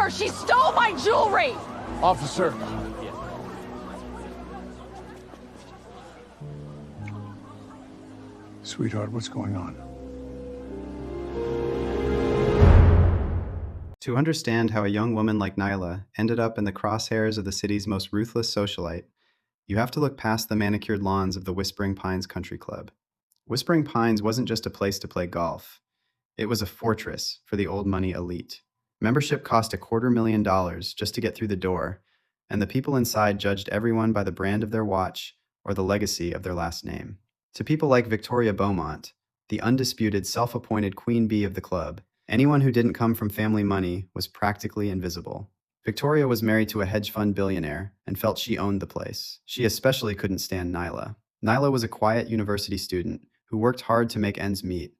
her! She stole my jewelry! Officer. Sweetheart, what's going on? To understand how a young woman like Nyla ended up in the crosshairs of the city's most ruthless socialite, you have to look past the manicured lawns of the Whispering Pines Country Club. Whispering Pines wasn't just a place to play golf. It was a fortress for the old money elite. Membership cost $250,000 just to get through the door, and the people inside judged everyone by the brand of their watch or the legacy of their last name. To people like Victoria Beaumont, the undisputed self-appointed queen bee of the club, anyone who didn't come from family money was practically invisible. Victoria was married to a hedge fund billionaire and felt she owned the place. She especially couldn't stand Nyla. Nyla was a quiet university student who worked hard to make ends meet,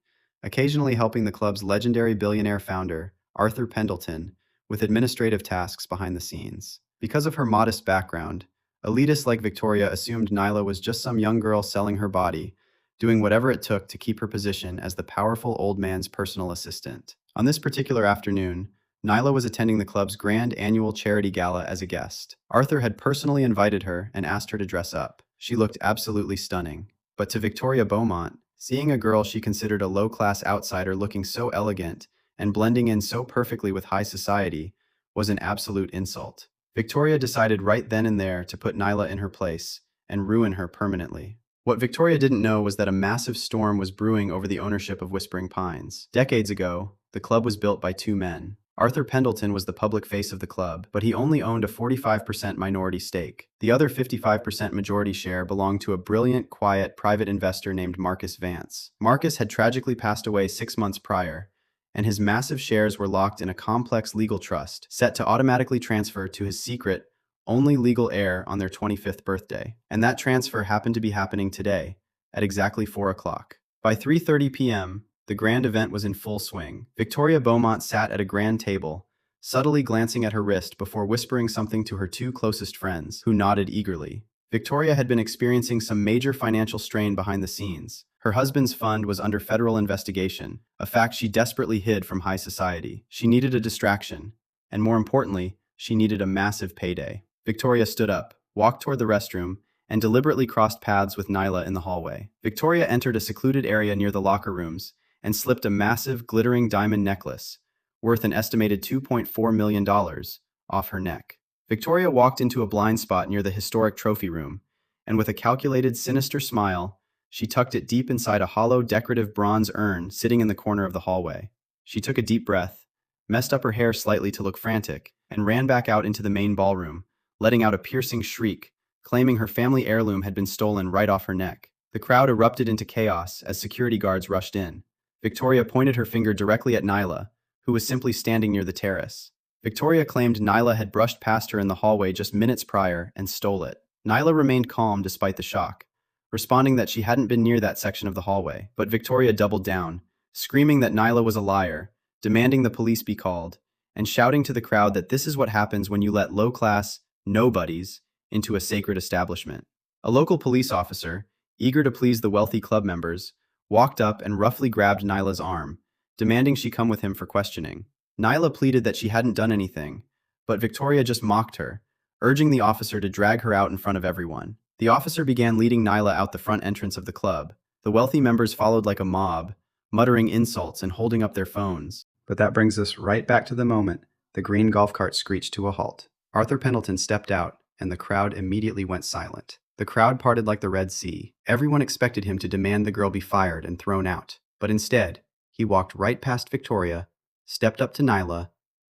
occasionally helping the club's legendary billionaire founder, Arthur Pendleton, with administrative tasks behind the scenes. Because of her modest background, elitists like Victoria assumed Nyla was just some young girl selling her body, doing whatever it took to keep her position as the powerful old man's personal assistant. On this particular afternoon, Nyla was attending the club's grand annual charity gala as a guest. Arthur had personally invited her and asked her to dress up. She looked absolutely stunning. But to Victoria Beaumont, seeing a girl she considered a low-class outsider looking so elegant and blending in so perfectly with high society was an absolute insult. Victoria decided right then and there to put Nyla in her place and ruin her permanently. What Victoria didn't know was that a massive storm was brewing over the ownership of Whispering Pines. Decades ago, the club was built by two men. Arthur Pendleton was the public face of the club, but he only owned a 45% minority stake. The other 55% majority share belonged to a brilliant, quiet, private investor named Marcus Vance. Marcus had tragically passed away 6 months prior, and his massive shares were locked in a complex legal trust set to automatically transfer to his secret, only legal heir on their 25th birthday. And that transfer happened to be happening today, at exactly 4 o'clock. By 3:30 p.m., the grand event was in full swing. Victoria Beaumont sat at a grand table, subtly glancing at her wrist before whispering something to her two closest friends, who nodded eagerly. Victoria had been experiencing some major financial strain behind the scenes. Her husband's fund was under federal investigation, a fact she desperately hid from high society. She needed a distraction, and more importantly, she needed a massive payday. Victoria stood up, walked toward the restroom, and deliberately crossed paths with Nyla in the hallway. Victoria entered a secluded area near the locker rooms and slipped a massive, glittering diamond necklace, worth an estimated $2.4 million, off her neck. Victoria walked into a blind spot near the historic trophy room, and with a calculated, sinister smile, she tucked it deep inside a hollow, decorative bronze urn sitting in the corner of the hallway. She took a deep breath, messed up her hair slightly to look frantic, and ran back out into the main ballroom, letting out a piercing shriek, claiming her family heirloom had been stolen right off her neck. The crowd erupted into chaos as security guards rushed in. Victoria pointed her finger directly at Nyla, who was simply standing near the terrace. Victoria claimed Nyla had brushed past her in the hallway just minutes prior and stole it. Nyla remained calm despite the shock, responding that she hadn't been near that section of the hallway. But Victoria doubled down, screaming that Nyla was a liar, demanding the police be called, and shouting to the crowd that this is what happens when you let low-class nobodies into a sacred establishment. A local police officer, eager to please the wealthy club members, walked up and roughly grabbed Nyla's arm, demanding she come with him for questioning. Nyla pleaded that she hadn't done anything, but Victoria just mocked her, urging the officer to drag her out in front of everyone. The officer began leading Nyla out the front entrance of the club. The wealthy members followed like a mob, muttering insults and holding up their phones. But that brings us right back to the moment the green golf cart screeched to a halt. Arthur Pendleton stepped out, and the crowd immediately went silent. The crowd parted like the Red Sea. Everyone expected him to demand the girl be fired and thrown out. But instead, he walked right past Victoria, stepped up to Nyla,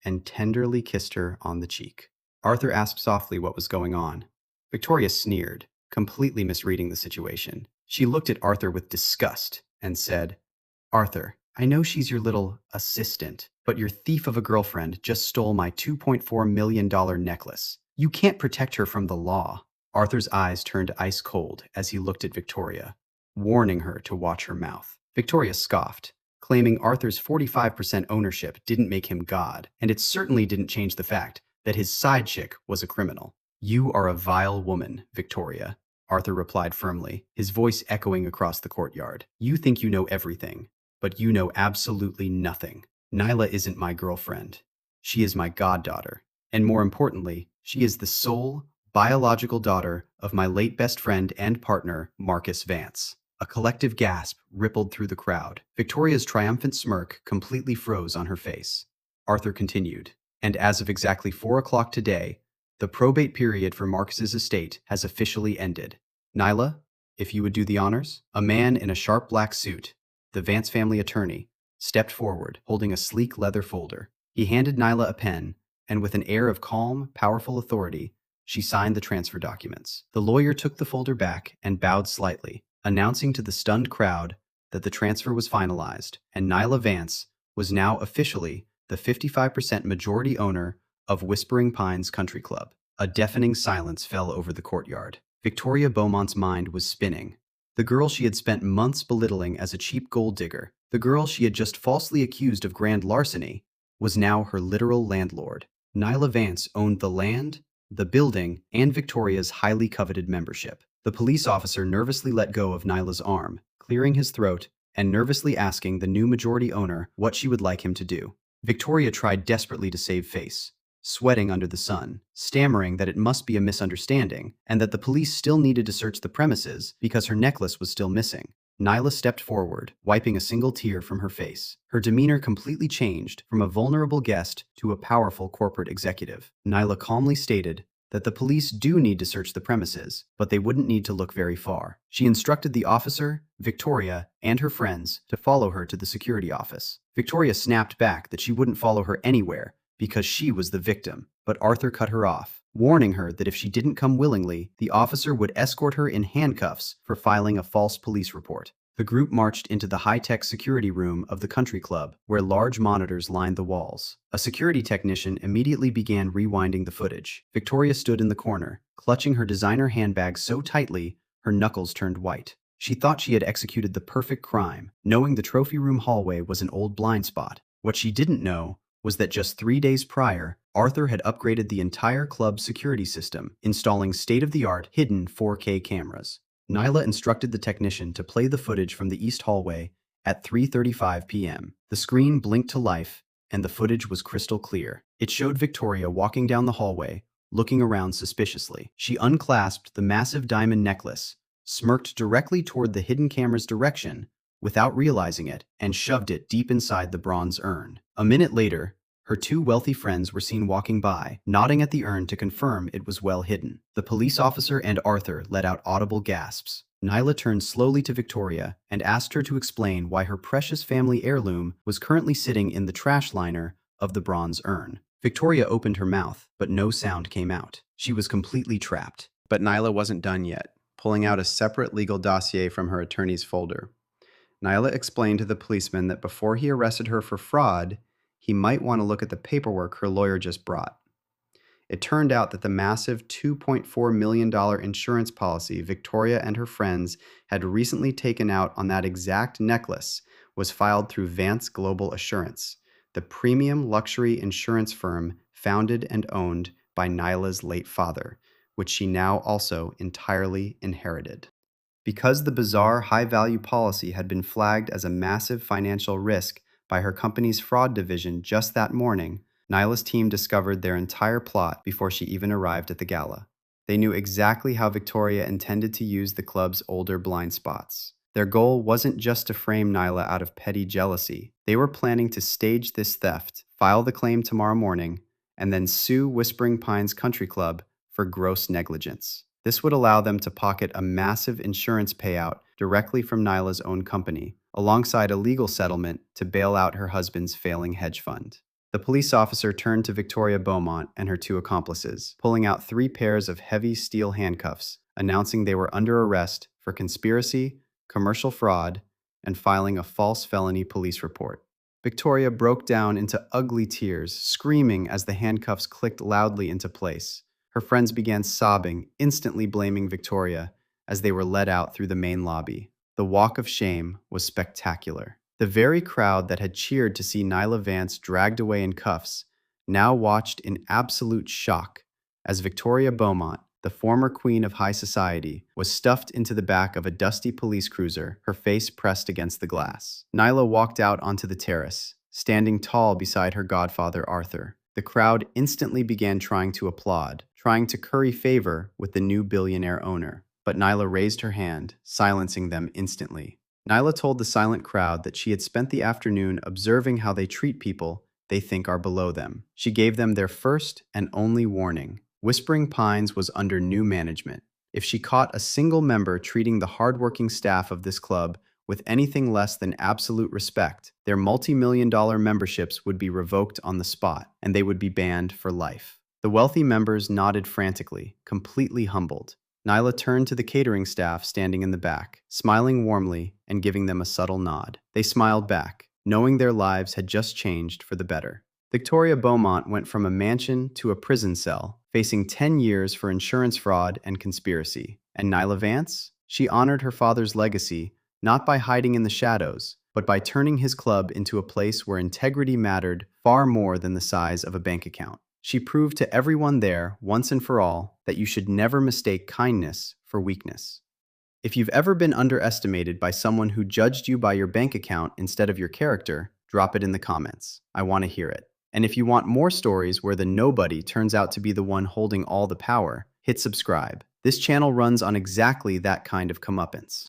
and tenderly kissed her on the cheek. Arthur asked softly what was going on. Victoria sneered, completely misreading the situation. She looked at Arthur with disgust and said, "Arthur, I know she's your little assistant, but your thief of a girlfriend just stole my $2.4 million necklace. You can't protect her from the law." Arthur's eyes turned ice cold as he looked at Victoria, warning her to watch her mouth. Victoria scoffed, claiming Arthur's 45% ownership didn't make him God, and it certainly didn't change the fact that his side chick was a criminal. "You are a vile woman, Victoria," Arthur replied firmly, his voice echoing across the courtyard. "You think you know everything, but you know absolutely nothing. Nyla isn't my girlfriend. She is my goddaughter. And more importantly, she is the sole, biological daughter of my late best friend and partner, Marcus Vance. A collective gasp rippled through the crowd. Victoria's triumphant smirk completely froze on her face. Arthur continued, and as of exactly 4 o'clock today, the probate period for Marcus's estate has officially ended. Nyla, if you would do the honors? A man in a sharp black suit, the Vance family attorney, stepped forward, holding a sleek leather folder. He handed Nyla a pen, and with an air of calm, powerful authority, she signed the transfer documents. The lawyer took the folder back and bowed slightly, announcing to the stunned crowd that the transfer was finalized, and Nyla Vance was now officially the 55% majority owner of Whispering Pines Country Club. A deafening silence fell over the courtyard. Victoria Beaumont's mind was spinning. The girl she had spent months belittling as a cheap gold digger, the girl she had just falsely accused of grand larceny, was now her literal landlord. Nyla Vance owned the land, the building, and Victoria's highly coveted membership. The police officer nervously let go of Nyla's arm, clearing his throat and nervously asking the new majority owner what she would like him to do. Victoria tried desperately to save face, sweating under the sun, stammering that it must be a misunderstanding and that the police still needed to search the premises because her necklace was still missing. Nyla stepped forward, wiping a single tear from her face. Her demeanor completely changed from a vulnerable guest to a powerful corporate executive. Nyla calmly stated that the police do need to search the premises, but they wouldn't need to look very far. She instructed the officer, Victoria, and her friends to follow her to the security office. Victoria snapped back that she wouldn't follow her anywhere because she was the victim, but Arthur cut her off, warning her that if she didn't come willingly, the officer would escort her in handcuffs for filing a false police report. The group marched into the high-tech security room of the country club, where large monitors lined the walls. A security technician immediately began rewinding the footage. Victoria stood in the corner, clutching her designer handbag so tightly her knuckles turned white. She thought she had executed the perfect crime, knowing the trophy room hallway was an old blind spot. What she didn't know was that just 3 days prior, Arthur had upgraded the entire club's security system, installing state-of-the-art hidden 4K cameras. Nyla instructed the technician to play the footage from the east hallway at 3:35 p.m. The screen blinked to life, and the footage was crystal clear. It showed Victoria walking down the hallway, looking around suspiciously. She unclasped the massive diamond necklace, smirked directly toward the hidden camera's direction without realizing it, and shoved it deep inside the bronze urn. A minute later, her two wealthy friends were seen walking by, nodding at the urn to confirm it was well hidden. The police officer and Arthur let out audible gasps. Nyla turned slowly to Victoria and asked her to explain why her precious family heirloom was currently sitting in the trash liner of the bronze urn. Victoria opened her mouth, but no sound came out. She was completely trapped. But Nyla wasn't done yet, pulling out a separate legal dossier from her attorney's folder. Nyla explained to the policeman that before he arrested her for fraud, he might want to look at the paperwork her lawyer just brought. It turned out that the massive $2.4 million insurance policy Victoria and her friends had recently taken out on that exact necklace was filed through Vance Global Assurance, the premium luxury insurance firm founded and owned by Nyla's late father, which she now also entirely inherited. Because the bizarre high-value policy had been flagged as a massive financial risk by her company's fraud division just that morning, Nyla's team discovered their entire plot before she even arrived at the gala. They knew exactly how Victoria intended to use the club's older blind spots. Their goal wasn't just to frame Nyla out of petty jealousy. They were planning to stage this theft, file the claim tomorrow morning, and then sue Whispering Pines Country Club for gross negligence. This would allow them to pocket a massive insurance payout directly from Nyla's own company, alongside a legal settlement to bail out her husband's failing hedge fund. The police officer turned to Victoria Beaumont and her two accomplices, pulling out 3 pairs of heavy steel handcuffs, announcing they were under arrest for conspiracy, commercial fraud, and filing a false felony police report. Victoria broke down into ugly tears, screaming as the handcuffs clicked loudly into place. Her friends began sobbing, instantly blaming Victoria as they were led out through the main lobby. The walk of shame was spectacular. The very crowd that had cheered to see Nyla Vance dragged away in cuffs now watched in absolute shock as Victoria Beaumont, the former queen of high society, was stuffed into the back of a dusty police cruiser, her face pressed against the glass. Nyla walked out onto the terrace, standing tall beside her godfather Arthur. The crowd instantly began trying to applaud, trying to curry favor with the new billionaire owner. But Nyla raised her hand, silencing them instantly. Nyla told the silent crowd that she had spent the afternoon observing how they treat people they think are below them. She gave them their first and only warning. Whispering Pines was under new management. If she caught a single member treating the hardworking staff of this club with anything less than absolute respect, their multi-million-dollar memberships would be revoked on the spot, and they would be banned for life. The wealthy members nodded frantically, completely humbled. Nyla turned to the catering staff standing in the back, smiling warmly and giving them a subtle nod. They smiled back, knowing their lives had just changed for the better. Victoria Beaumont went from a mansion to a prison cell, facing 10 years for insurance fraud and conspiracy. And Nyla Vance? She honored her father's legacy not by hiding in the shadows, but by turning his club into a place where integrity mattered far more than the size of a bank account. She proved to everyone there, once and for all, that you should never mistake kindness for weakness. If you've ever been underestimated by someone who judged you by your bank account instead of your character, drop it in the comments. I want to hear it. And if you want more stories where the nobody turns out to be the one holding all the power, hit subscribe. This channel runs on exactly that kind of comeuppance.